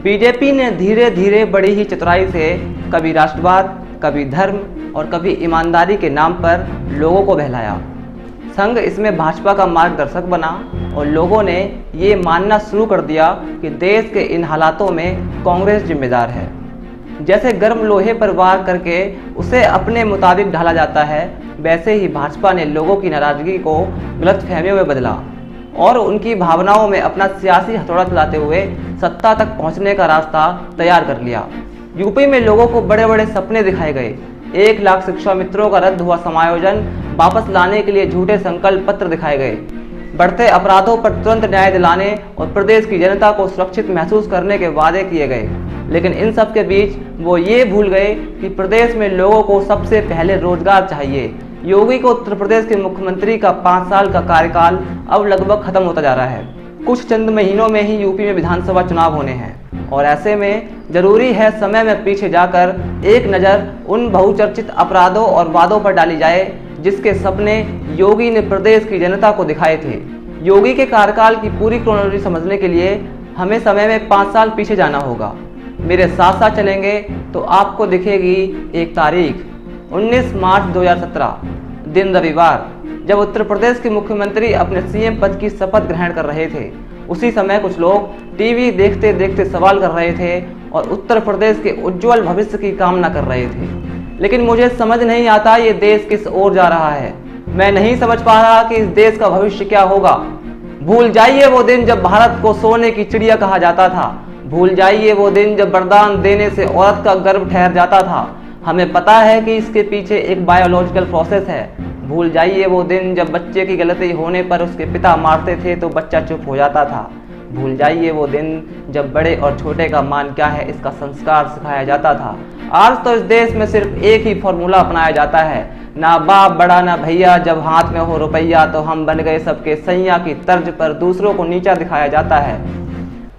BJP ने धीरे धीरे बड़ी ही चतुराई से कभी राष्ट्रवाद, कभी धर्म और कभी ईमानदारी के नाम पर लोगों को बहलाया। संघ इसमें भाजपा का मार्गदर्शक बना और लोगों ने ये मानना शुरू कर दिया कि देश के इन हालातों में कांग्रेस जिम्मेदार है। जैसे गर्म लोहे पर वार करके उसे अपने मुताबिक ढाला जाता है, वैसे ही भाजपा ने लोगों की नाराजगी को गलतफहमियों में बदला और उनकी भावनाओं में अपना सियासी हथौड़ा चलाते हुए सत्ता तक पहुंचने का रास्ता तैयार कर लिया। यूपी में लोगों को बड़े बड़े सपने दिखाए गए। 1 लाख शिक्षा मित्रों का रद्द हुआ समायोजन वापस लाने के लिए झूठे संकल्प पत्र दिखाए गए। बढ़ते अपराधों पर तुरंत न्याय दिलाने और प्रदेश की जनता को सुरक्षित महसूस करने के वादे किए गए। लेकिन इन सब के बीच वो ये भूल गए कि प्रदेश में लोगों को सबसे पहले रोजगार चाहिए। योगी को उत्तर प्रदेश के मुख्यमंत्री का 5 साल का कार्यकाल अब लगभग खत्म होता जा रहा है। कुछ चंद महीनों में ही यूपी में विधानसभा चुनाव होने हैं और ऐसे में जरूरी है समय में पीछे जाकर एक नज़र उन बहुचर्चित अपराधों और वादों पर डाली जाए जिसके सपने योगी ने प्रदेश की जनता को दिखाए थे। योगी के कार्यकाल की पूरी क्रोनोलॉजी समझने के लिए हमें समय में 5 साल पीछे जाना होगा। मेरे साथ साथ चलेंगे तो आपको दिखेगी एक तारीख, 19 मार्च 2017, दिन रविवार, जब उत्तर प्रदेश के मुख्यमंत्री अपने सीएम पद की शपथ ग्रहण कर रहे थे। उसी समय कुछ लोग टीवी देखते देखते सवाल कर रहे थे और उत्तर प्रदेश के उज्जवल भविष्य की कामना कर रहे थे। लेकिन मुझे समझ नहीं आता ये देश किस ओर जा रहा है। मैं नहीं समझ पा रहा कि इस देश का भविष्य क्या होगा। भूल जाइए वो दिन जब भारत को सोने की चिड़िया कहा जाता था। भूल जाइए वो दिन जब वरदान देने से औरत का गर्भ ठहर जाता था। हमें पता है कि इसके पीछे एक बायोलॉजिकल प्रोसेस है। भूल जाइए वो दिन जब बच्चे की गलती होने पर उसके पिता मारते थे तो बच्चा चुप हो जाता था। भूल जाइए वो दिन जब बड़े और छोटे का मान क्या है इसका संस्कार सिखाया जाता था। आज तो इस देश में सिर्फ एक ही फॉर्मूला अपनाया जाता है, ना बाप बड़ा ना भैया, जब हाथ में हो रुपया तो हम बन गए सबके सैया की तर्ज पर दूसरों को नीचा दिखाया जाता है।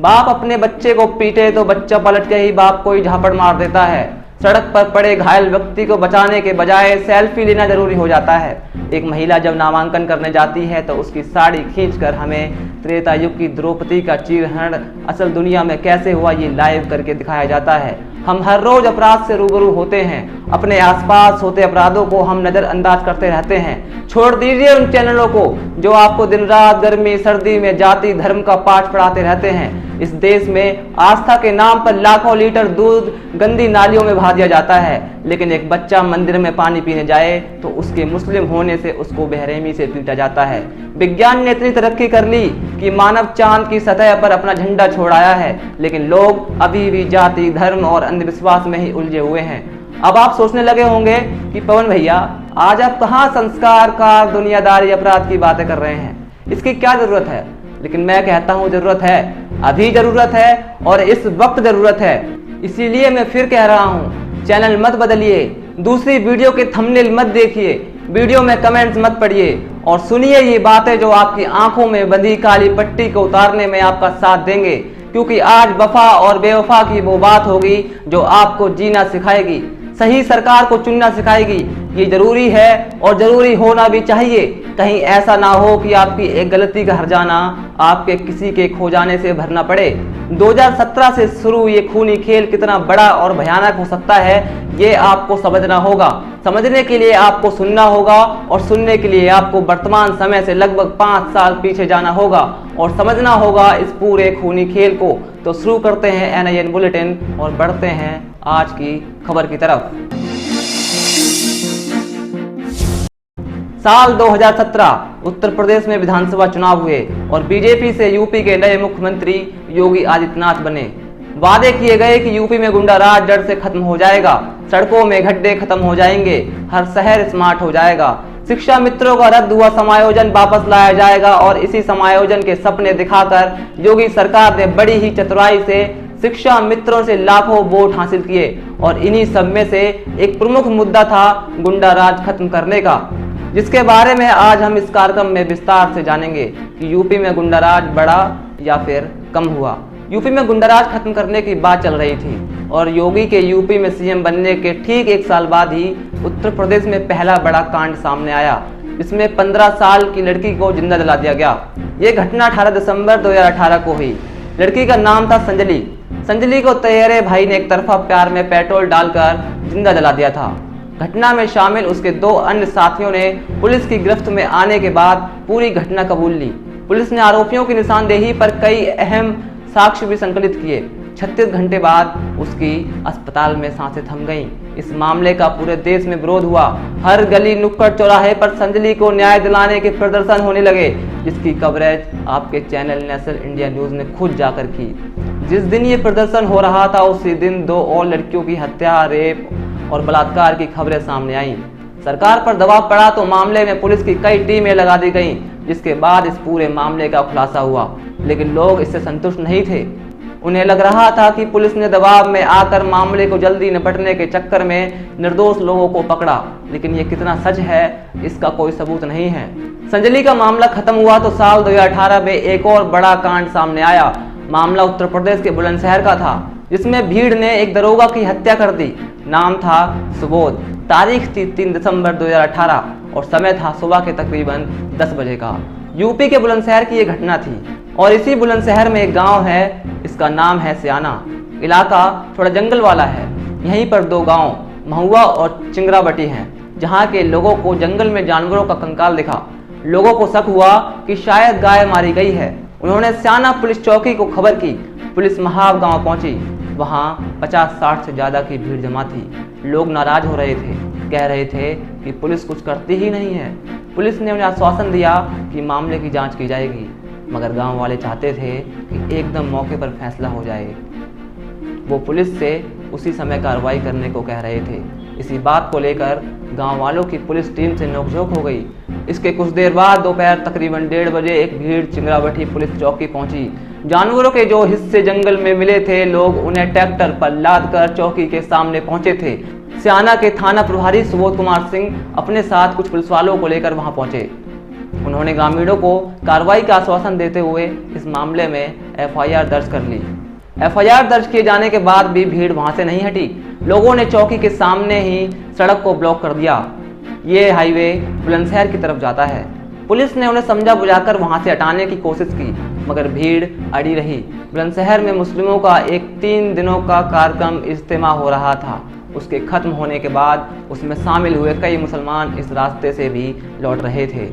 बाप अपने बच्चे को पीटे तो बच्चा पलट के ही बाप को ही झापड़ मार देता है। सड़क पर पड़े घायल व्यक्ति को बचाने के बजाय सेल्फी लेना जरूरी हो जाता है। एक महिला जब नामांकन करने जाती है तो उसकी साड़ी खींचकर हमें त्रेता युग की द्रौपदी का चीरहरण असल दुनिया में कैसे हुआ ये लाइव करके दिखाया जाता है। हम हर रोज अपराध से रूबरू होते हैं। अपने आसपास होते अपराधों को हम नजरअंदाज करते रहते हैं। छोड़ दीजिए उन चैनलों को जो आपको दिन रात गर्मी सर्दी में जाति धर्म का पाठ पढ़ाते रहते हैं। इस देश में आस्था के नाम पर लाखों लीटर दूध गंदी नालियों में बहा दिया जाता है, लेकिन एक बच्चा मंदिर में पानी पीने जाए तो उसके मुस्लिम होने से उसको बेरहमी से पीटा जाता है। विज्ञान ने इतनी तरक्की कर ली कि मानव चांद की सतह पर अपना झंडा छोड़ाया है, लेकिन लोग अभी भी जाति धर्म और अंधविश्वास में ही उलझे हुए हैं। अब आप सोचने लगे होंगे कि पवन भैया आज आप कहाँ संस्कार का दुनियादारी अपराध की बातें कर रहे हैं, इसकी क्या जरूरत है। लेकिन मैं कहता हूँ जरूरत है, अभी जरूरत है और इस वक्त जरूरत है। इसीलिए मैं फिर कह रहा हूँ, चैनल मत बदलिए, दूसरी वीडियो के थंबनेल मत देखिए, वीडियो में कमेंट्स मत पढ़िए और सुनिए ये बातें जो आपकी आंखों में बंधी काली पट्टी को उतारने में आपका साथ देंगे। क्योंकि आज वफा और बेवफा की वो बात होगी जो आपको जीना सिखाएगी, सही सरकार को चुनना सिखाएगी। ये जरूरी है और जरूरी होना भी चाहिए। कहीं ऐसा ना हो कि आपकी एक गलती का हर्जाना आपके किसी के खो जाने से भरना पड़े। 2017 से शुरू ये खूनी खेल कितना बड़ा और भयानक हो सकता है ये आपको समझना होगा। समझने के लिए आपको सुनना होगा और सुनने के लिए आपको वर्तमान समय से लगभग 5 साल पीछे जाना होगा और समझना होगा इस पूरे खूनी खेल को। तो शुरू करते हैं NIN बुलेटिन और बढ़ते हैं आज की खबर की तरफ। साल 2017 उत्तर प्रदेश में विधानसभा चुनाव हुए और बीजेपी से यूपी के नए मुख्यमंत्री योगी आदित्यनाथ बने। वादे किए गए कि यूपी में गुंडा राज जड़ से खत्म हो जाएगा, सड़कों में गड्ढे खत्म हो जाएंगे, हर शहर स्मार्ट हो जाएगा, शिक्षा मित्रों का रद्द हुआ समायोजन वापस लाया जाएगा और इसी समायोजन के सपने दिखाकर योगी सरकार ने बड़ी ही चतुराई से शिक्षा मित्रों से लाखों वोट हासिल किए और इन्हीं सब में से एक प्रमुख मुद्दा था गुंडा राज खत्म करने का, जिसके बारे में आज हम इस कार्यक्रम में विस्तार से जानेंगे कि यूपी में गुंडाराज बढ़ा या फिर कम हुआ। यूपी में गुंडाराज खत्म करने की बात चल रही थी और योगी के यूपी में सीएम बनने के ठीक 1 साल बाद ही उत्तर प्रदेश में पहला बड़ा कांड सामने आया, जिसमें 15 साल की लड़की को जिंदा जला दिया गया। ये घटना 18 दिसंबर 2018 को हुई। लड़की का नाम था संजली। संजली को तैयारे भाई ने एक तरफा प्यार में पेट्रोल डालकर जिंदा जला दिया था। घटना में शामिल उसके 2 अन्य साथियों ने पुलिस की गिरफ्त में आने के बाद पूरी घटना कबूल ली। पुलिस ने आरोपियों की निशानदेही पर कई अहम साक्ष्य भी संकलित किए। 36 घंटे बाद उसकी अस्पताल में सांसें थम गईं। इस मामले का पूरे देश में विरोध हुआ। हर गली नुक्कड़ चौराहे पर संजली को न्याय दिलाने के प्रदर्शन होने लगे, जिसकी कवरेज आपके चैनल नेशनल इंडिया न्यूज ने खुद जाकर की। जिस दिन ये प्रदर्शन हो रहा था उसी दिन 2 और लड़कियों की हत्या, रेप और बलात्कार की खबरें सामने आईं। सरकार पर दबाव पड़ा तो मामले में पुलिस की कई टीमें लगा दी गईं, जिसके बाद इस पूरे मामले का खुलासा हुआ। लेकिन लोग इससे संतुष्ट नहीं थे। उन्हें लग रहा था कि पुलिस ने दबाव में आकर मामले को जल्दी निपटने के चक्कर में निर्दोष लोगों को पकड़ा, लेकिन ये कितना सच है इसका कोई सबूत नहीं है। संजली का मामला खत्म हुआ तो साल 2018 में एक और बड़ा कांड सामने आया। मामला उत्तर प्रदेश के बुलंदशहर का था, जिसमें भीड़ ने एक दरोगा की हत्या कर दी। नाम था सुबोध। तारीख थी 3 दिसंबर 2018 और समय था सुबह के तकरीबन 10 बजे का। यूपी के बुलंदशहर की ये घटना थी और इसी बुलंदशहर में एक गांव है, इसका नाम है सियाना। इलाका थोड़ा जंगल वाला है। यहीं पर 2 गांव महुआ और चिंगरावटी हैं, जहां के लोगों को जंगल में जानवरों का कंकाल दिखा। लोगों को शक हुआ कि शायद गाय मारी गई है। उन्होंने सियाना पुलिस चौकी को खबर की। पुलिस महाव गांव पहुंची। वहां 50-60 से ज्यादा की भीड़ जमा थी। लोग नाराज हो रहे थे, कह रहे थे कि पुलिस कुछ करती ही नहीं है। पुलिस ने उन्हें आश्वासन दिया कि मामले की जांच की जाएगी, मगर गांव वाले चाहते थे कि एकदम मौके पर फैसला हो जाए। वो पुलिस से उसी समय कार्रवाई करने को कह रहे थे। इसी बात को लेकर गांव वालों की पुलिस टीम से नोकझोंक हो गई। इसके कुछ देर बाद दोपहर तकरीबन 1:30 बजे एक भीड़ चिंगरावटी पुलिस चौकी पहुंची। जानवरों के जो हिस्से जंगल में मिले थे, लोग उन्हें ट्रैक्टर पर लाद कर चौकी के सामने पहुंचे थे। सियाना के थाना प्रभारी सुबोध कुमार सिंह अपने साथ कुछ पुलिस वालों को लेकर वहां पहुंचे। उन्होंने ग्रामीणों को कार्रवाई का आश्वासन देते हुए इस मामले में FIR दर्ज कर ली। FIR दर्ज किए जाने के बाद भी भीड़ वहां से नहीं हटी। लोगों ने चौकी के सामने ही सड़क को ब्लॉक कर दिया। ये हाईवे बुलंदशहर की तरफ जाता है। पुलिस ने उन्हें समझा बुझाकर वहां से हटाने की कोशिश की, मगर भीड़ अड़ी रही। बुलंदशहर में मुस्लिमों का एक 3 दिनों का कार्यक्रम इज्तिमा हो रहा था। उसके खत्म होने के बाद उसमें शामिल हुए कई मुसलमान इस रास्ते से भी लौट रहे थे।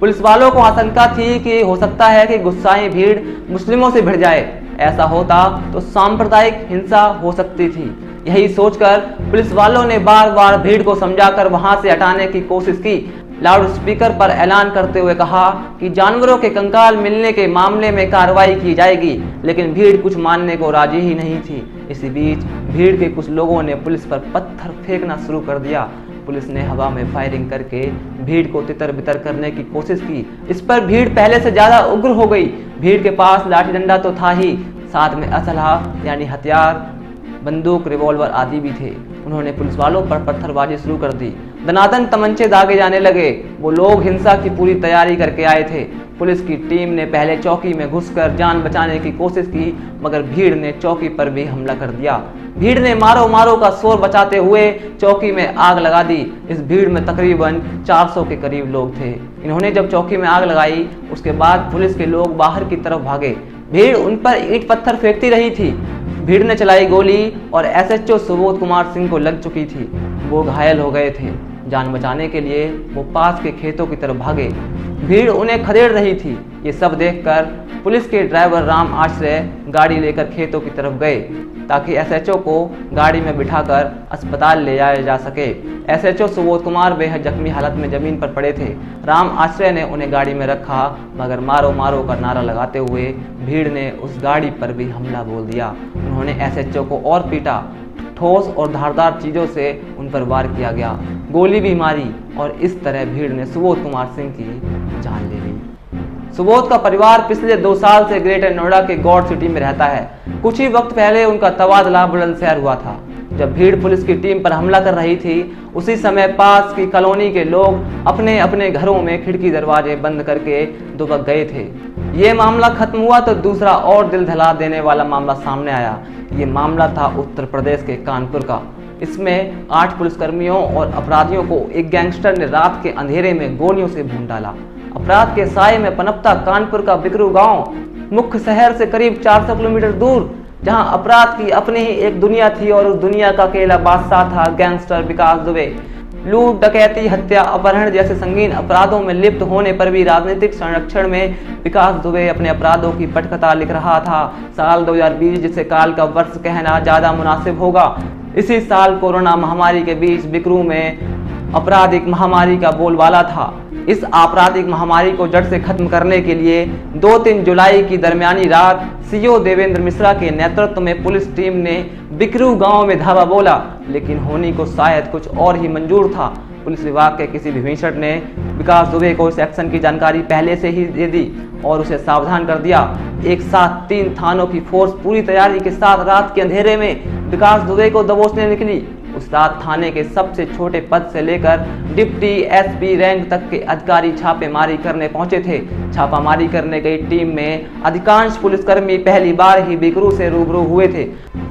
पुलिस वालों को आशंका थी कि हो सकता है कि गुस्साई भीड़ मुस्लिमों से भिड़ जाए। ऐसा होता तो सांप्रदायिक हिंसा हो सकती थी। यही सोचकर पुलिस वालों ने बार बार भीड़ को समझाकर वहां से हटाने की कोशिश की। लाउड स्पीकर पर ऐलान करते हुए कहा कि जानवरों के कंकाल मिलने के मामले में कार्रवाई की जाएगी, लेकिन भीड़ कुछ मानने को राजी ही नहीं थी। इसी बीच भीड़ के कुछ लोगों ने पुलिस पर पत्थर फेंकना शुरू कर दिया। पुलिस ने हवा में फायरिंग करके भीड़ को तितर बितर करने की कोशिश की। इस पर भीड़ पहले से ज्यादा उग्र हो गई। भीड़ के पास लाठी डंडा तो था ही, साथ में असलहा यानी हथियार, बंदूक, रिवॉल्वर आदि भी थे। उन्होंने पुलिस वालों पर पत्थरबाजी शुरू कर दी। दनादन तमंचे दागे जाने लगे। वो लोग हिंसा की पूरी तैयारी करके आए थे। पुलिस की टीम ने पहले चौकी में घुसकर जान बचाने की कोशिश की, मगर भीड़ ने चौकी पर भी हमला कर दिया। भीड़ ने मारो मारो का शोर बचाते हुए चौकी में आग लगा दी। इस भीड़ में तकरीबन 400 के करीब लोग थे। इन्होंने जब चौकी में आग लगाई, उसके बाद पुलिस के लोग बाहर की तरफ भागे। भीड़ उन पर ईंट पत्थर फेंकती रही थी। भीड़ ने चलाई गोली और SHO सुबोध कुमार सिंह को लग चुकी थी। वो घायल हो गए थे। जान बचाने के लिए वो पास के खेतों की तरफ भागे। भीड़ उन्हें खदेड़ रही थी। ये सब देखकर पुलिस के ड्राइवर राम आश्रय गाड़ी लेकर खेतों की तरफ गए, ताकि SHO को गाड़ी में बिठाकर अस्पताल ले जाया जा सके। SHO सुबोध कुमार बेहद जख्मी हालत में जमीन पर पड़े थे। राम आश्रय ने उन्हें गाड़ी में रखा, मगर मारो मारो का नारा लगाते हुए भीड़ ने उस गाड़ी पर भी हमला बोल दिया। उन्होंने SHO को और पीटा। ठोस और धारदार चीजों से उन पर वार किया गया, गोली भी मारी और इस तरह भीड़ ने सुबोध कुमार सिंह की जान ले ली। सुबोध का परिवार पिछले 2 साल से ग्रेटर नोएडा के गौड़ सिटी में रहता है। कुछ ही वक्त पहले उनका तबादला बुलंदशहर हुआ था। जब भीड़ पुलिस की टीम पर हमला कर रही थी, उसी समय पास की कॉलोनी के लोग अपने अपने घरों में खिड़की दरवाजे बंद करके दुबक गए थे। ये मामला खत्म हुआ तो दूसरा और दिल दहला देने वाला मामला सामने आया। ये मामला था उत्तर प्रदेश के कानपुर का। इसमें 8 पुलिसकर्मियों और अपराधियों को एक गैंगस्टर ने रात के अंधेरे में गोलियों से भून डाला। अपराध के साये में पनपता कानपुर का बिकरू गांव मुख्य शहर से करीब 400 किलोमीटर दूर जहां अपराध की अपनी ही एक दुनिया थी और उस दुनिया का अकेला बादशाह था गैंगस्टर विकास दुबे। लूट, डकैती, हत्या, अपहरण जैसे संगीन अपराधों में लिप्त होने पर भी राजनीतिक संरक्षण में विकास दुबे अपने अपराधों की पटकथा लिख रहा था। साल 2020, जिसे काल का वर्ष कहना ज्यादा मुनासिब होगा। इसी साल कोरोना महामारी के बीच बिकरू में आपराधिक महामारी का बोलबाला था। इस आपराधिक महामारी को जड़ से खत्म करने के लिए 2-3 जुलाई की दरमियानी रात सीओ देवेंद्र मिश्रा के नेतृत्व में पुलिस टीम ने बिकरू गांव में धावा बोला, लेकिन होनी को शायद कुछ और ही मंजूर था। पुलिस विभाग के किसी विभीषण ने विकास दुबे को इस एक्शन की जानकारी पहले से ही दे दी और उसे सावधान कर दिया। एक साथ 3 थानों की फोर्स पूरी तैयारी के साथ रात के अंधेरे में विकास दुबे को दबोचने निकली। उस रात थाने के सबसे छोटे पद से लेकर डिप्टी एसपी रैंक तक के अधिकारी छापेमारी करने पहुंचे थे। छापामारी करने गई टीम में अधिकांश पुलिसकर्मी पहली बार ही बिकरू से रूबरू हुए थे।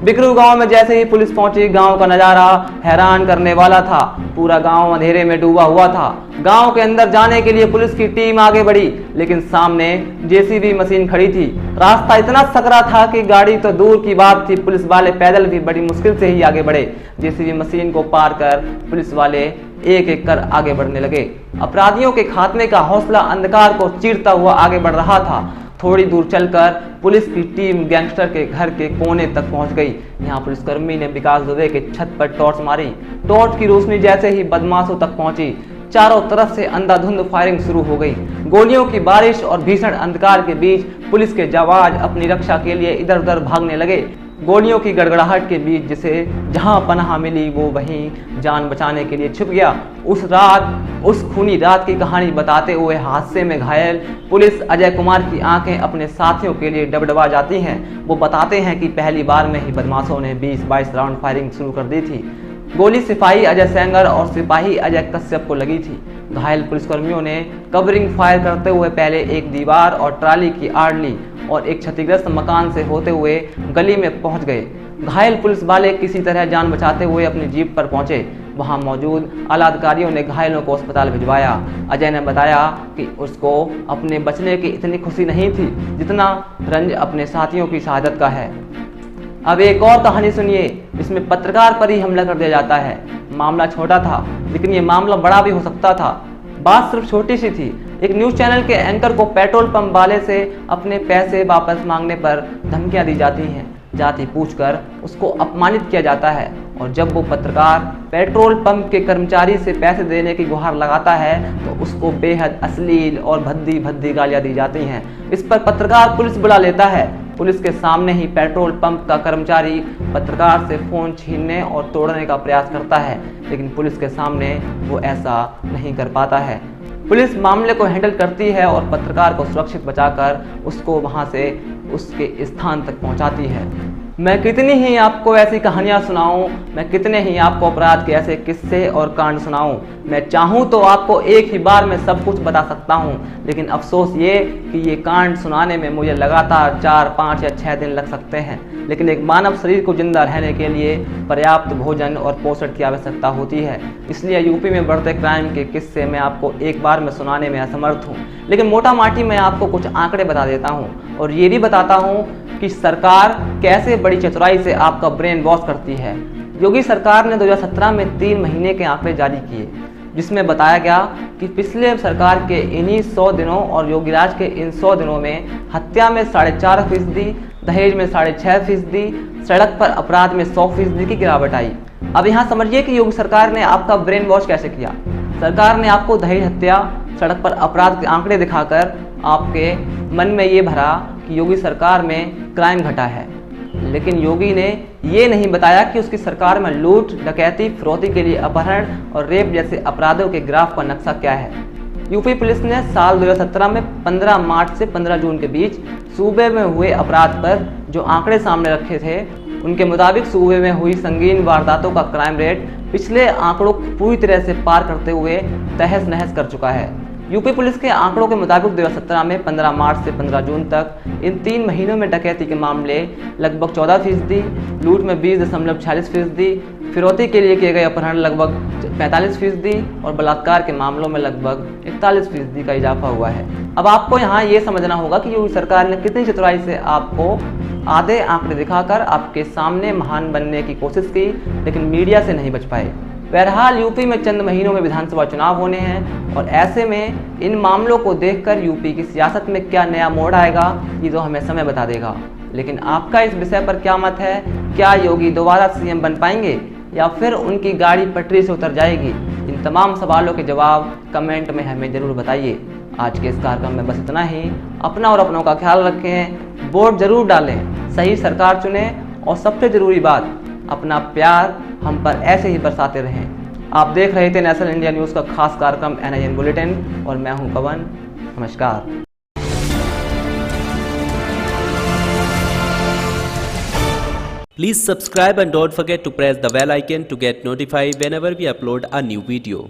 बिकरू गांव में जैसे ही पुलिस पहुंची, गांव का नजारा हैरान करने वाला था। पूरा गांव अंधेरे में डूबा हुआ था। गांव के अंदर जाने के लिए पुलिस की टीम आगे बढ़ी, लेकिन सामने जेसीबी मशीन खड़ी थी। रास्ता इतना सकरा था कि गाड़ी तो दूर की बात थी, पुलिस वाले पैदल भी बड़ी मुश्किल से ही आगे बढ़े। जेसीबी मशीन को पार कर पुलिस वाले एक एक कर आगे बढ़ने लगे। अपराधियों के खात्मे का हौसला अंधकार को चीरता हुआ आगे बढ़ रहा था। थोड़ी दूर चलकर पुलिस की टीम गैंगस्टर के घर के कोने तक पहुंच गई। यहाँ पुलिसकर्मी ने विकास दुबे के छत पर टॉर्च मारी। टॉर्च की रोशनी जैसे ही बदमाशों तक पहुंची, चारों तरफ से अंधाधुंध फायरिंग शुरू हो गई। गोलियों की बारिश और भीषण अंधकार के बीच पुलिस के जवान अपनी रक्षा के लिए इधर उधर भागने लगे। गोलियों की गड़गड़ाहट के बीच जिसे जहां पनाह मिली वो वहीं जान बचाने के लिए छिप गया। उस खूनी रात की कहानी बताते हुए हादसे में घायल पुलिस अजय कुमार की आंखें अपने साथियों के लिए डबडबा जाती हैं। वो बताते हैं कि पहली बार में ही बदमाशों ने 20-22 राउंड फायरिंग शुरू कर दी थी। गोली सिपाही अजय सेंगर और सिपाही अजय कश्यप को लगी थी। घायल पुलिसकर्मियों ने कवरिंग फायर करते हुए पहले एक दीवार और ट्राली की आड़ ली और एक क्षतिग्रस्त मकान से होते हुए गली में पहुंच गए। घायल पुलिस वाले किसी तरह जान बचाते हुए अपनी जीप पर पहुंचे। वहां मौजूद आला अधिकारियों ने घायलों को अस्पताल भिजवाया। अजय ने बताया कि उसको अपने बचने की इतनी खुशी नहीं थी जितना रंज अपने साथियों की शहादत का है। अब एक और कहानी सुनिए, इसमें पत्रकार पर ही हमला कर दिया जाता है। मामला छोटा था, लेकिन ये मामला बड़ा भी हो सकता था। बात सिर्फ छोटी सी थी। एक न्यूज़ चैनल के एंकर को पेट्रोल पंप वाले से अपने पैसे वापस मांगने पर धमकियां दी जाती हैं। जाति पूछकर उसको अपमानित किया जाता है और जब वो पत्रकार पेट्रोल पंप के कर्मचारी से पैसे देने की गुहार लगाता है तो उसको बेहद अश्लील और भद्दी भद्दी गालियां दी जाती हैं। इस पर पत्रकार पुलिस बुला लेता है। पुलिस के सामने ही पेट्रोल पंप का कर्मचारी पत्रकार से फोन छीनने और तोड़ने का प्रयास करता है, लेकिन पुलिस के सामने वो ऐसा नहीं कर पाता है। पुलिस मामले को हैंडल करती है और पत्रकार को सुरक्षित बचाकर उसको वहां से उसके स्थान तक पहुंचाती है। मैं कितनी ही आपको ऐसी कहानियां सुनाऊं, मैं कितने ही आपको अपराध के ऐसे किस्से और कांड सुनाऊं। मैं चाहूं तो आपको एक ही बार में सब कुछ बता सकता हूं, लेकिन अफसोस ये कि ये कांड सुनाने में मुझे लगातार 4, 5 या 6 दिन लग सकते हैं। लेकिन एक मानव शरीर को जिंदा रहने के लिए पर्याप्त भोजन और पोषण की आवश्यकता होती है। इसलिए यूपी में बढ़ते क्राइम के किस्से मैं आपको एक बार में सुनाने में असमर्थ हूँ, लेकिन मोटा माटी मैं आपको कुछ आंकड़े बता देता हूँ और ये भी बताता हूँ कि सरकार कैसे बड़ी चतुराई से आपका ब्रेन वॉश करती है। योगी सरकार ने 2017 में 3 महीने के आंकड़े जारी किए, जिसमें बताया गया कि पिछले सरकार के इन्हीं 100 दिनों और योगीराज के इन 100 दिनों में हत्या में 4.5%, दहेज में 6.5%, सड़क पर अपराध में 100% की गिरावट आई। अब यहाँ समझिए कि योगी सरकार ने आपका ब्रेन वॉश कैसे किया। सरकार ने आपको दहेज, हत्या, सड़क पर अपराध के आंकड़े दिखाकर आपके मन में ये भरा कि योगी सरकार में क्राइम घटा है, लेकिन योगी ने ये नहीं बताया कि उसकी सरकार में लूट, डकैती, फिरौती के लिए अपहरण और रेप जैसे अपराधों के ग्राफ का नक्शा क्या है। यूपी पुलिस ने साल 2017 में 15 मार्च से 15 जून के बीच सूबे में हुए अपराध पर जो आंकड़े सामने रखे थे, उनके मुताबिक सूबे में हुई संगीन वारदातों का क्राइम रेट पिछले आंकड़ों को पूरी तरह से पार करते हुए तहस नहस कर चुका है। यूपी पुलिस के आंकड़ों के मुताबिक 2017 में 15 मार्च से 15 जून तक इन 3 महीनों में डकैती के मामले लगभग 14%, लूट में 20.46%, फिरौती के लिए किए गए अपहरण लगभग 45% और बलात्कार के मामलों में लगभग 41% का इजाफा हुआ है। अब आपको यहाँ ये समझना होगा कि यूपी सरकार ने कितनी चतुराई से आपको आधे आंकड़े दिखाकर आपके सामने महान बनने की कोशिश की, लेकिन मीडिया से नहीं बच पाए। बहरहाल यूपी में चंद महीनों में विधानसभा चुनाव होने हैं और ऐसे में इन मामलों को देखकर यूपी की सियासत में क्या नया मोड़ आएगा ये तो हमें समय बता देगा। लेकिन आपका इस विषय पर क्या मत है? क्या योगी दोबारा सीएम बन पाएंगे या फिर उनकी गाड़ी पटरी से उतर जाएगी? इन तमाम सवालों के जवाब कमेंट में हमें ज़रूर बताइए। आज के इस कार्यक्रम में बस इतना ही। अपना और अपनों का ख्याल रखें, वोट जरूर डालें, सही सरकार चुनें और सबसे ज़रूरी बात, अपना प्यार हम पर ऐसे ही बरसाते रहें। आप देख रहे थे नेशनल इंडिया न्यूज़ का खास कार्यक्रम NIN बुलेटिन और मैं हूं पवन। नमस्कार। Please subscribe and don't forget to press the bell icon to get notified whenever we upload a new video.